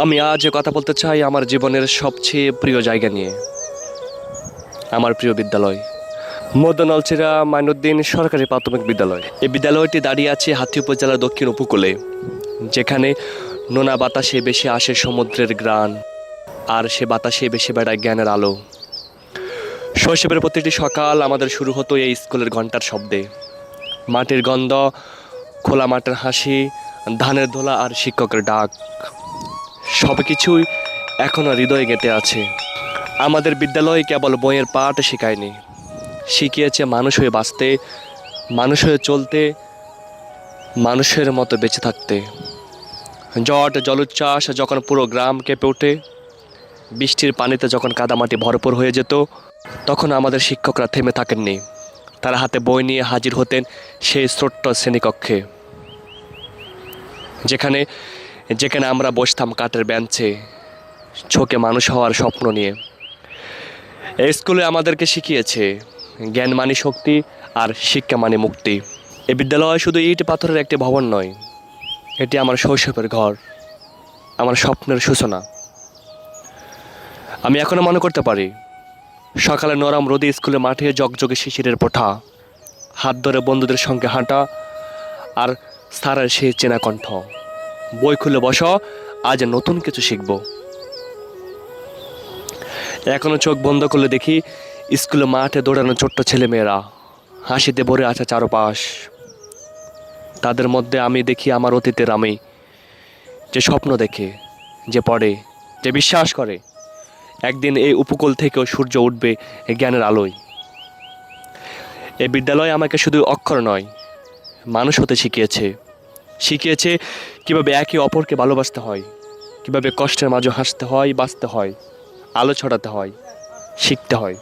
আমি আজ কথা বলতে চাই আমার জীবনের সবচেয়ে প্রিয় জায়গা নিয়ে, আমার প্রিয় বিদ্যালয় মদনলচিরা মাইনুদ্দিন সরকারি প্রাথমিক বিদ্যালয়। এই বিদ্যালয়টি দাঁড়িয়ে আছে হাতি উপজেলার দক্ষিণ উপকূলে, যেখানে নোনা বাতাসে বেশি আসে সমুদ্রের গ্রাণ, আর সে বাতাসে বেশি বেড়ায় জ্ঞানের আলো। শৈশবের প্রতিটি সকাল আমাদের শুরু হতো এই স্কুলের ঘন্টার শব্দে। মাটির গন্ধ, খোলা মাঠের হাসি, ধানের ধোলা আর শিক্ষকের ডাক, সব কিছুই এখনও হৃদয়ে গেঁথে আছে। আমাদের বিদ্যালয় কেবল বইয়ের পাঠ শেখায়নি, শিখিয়েছে মানুষ হয়ে বাঁচতে, মানুষ হয়ে চলতে, মানুষের মতো বেঁচে থাকতে। জলোচ্ছ্বাস যখন পুরো গ্রাম কেঁপে ওঠে, বৃষ্টির পানিতে যখন কাদামাটি ভরপুর হয়ে যেত, তখন আমাদের শিক্ষকরা থেমে থাকেননি। তারা হাতে বই নিয়ে হাজির হতেন সেই ছোট্ট শ্রেণীকক্ষে, যেখানে যেখানে আমরা বসতাম কাঠের বেঞ্চে, ঝোঁকে মানুষ হওয়ার স্বপ্ন নিয়ে। এই স্কুলে আমাদেরকে শিখিয়েছে জ্ঞান মানে শক্তি, আর শিক্ষা মানে মুক্তি। এই বিদ্যালয় শুধু ইট পাথরের একটি ভবন নয়, এটি আমার শৈশবের ঘর, আমার স্বপ্নের সূচনা। আমি এখনও মনে করতে পারি সকালে নরম রোদে স্কুলে মাঠে জগজগে শিশিরের পোঠা, হাত ধরে বন্ধুদের সঙ্গে হাঁটা, আর স্যারের সেই চেনা কণ্ঠ, বই খুলে বসো, আজ নতুন কিছু শিখব। এখনও চোখ বন্ধ করলে দেখি স্কুলে মাঠে দৌড়ানো ছোট্ট ছেলেমেয়েরা, হাসিতে ভরে আছে চারপাশ। তাদের মধ্যে আমি দেখি আমার অতীতের আমি, যে স্বপ্ন দেখে, যে পড়ে, যে বিশ্বাস করে একদিন এই উপকূল থেকেও সূর্য উঠবে জ্ঞানের আলোয়। এই বিদ্যালয় আমাকে শুধু অক্ষর নয়, মানুষ হতে শিখিয়েছে কীভাবে একে অপরকে ভালোবাসতে হয়, কীভাবে কষ্টের মাঝে হাসতে হয়, বাঁচতে হয়, আলো ছড়াতে হয়, শিখতে হয়।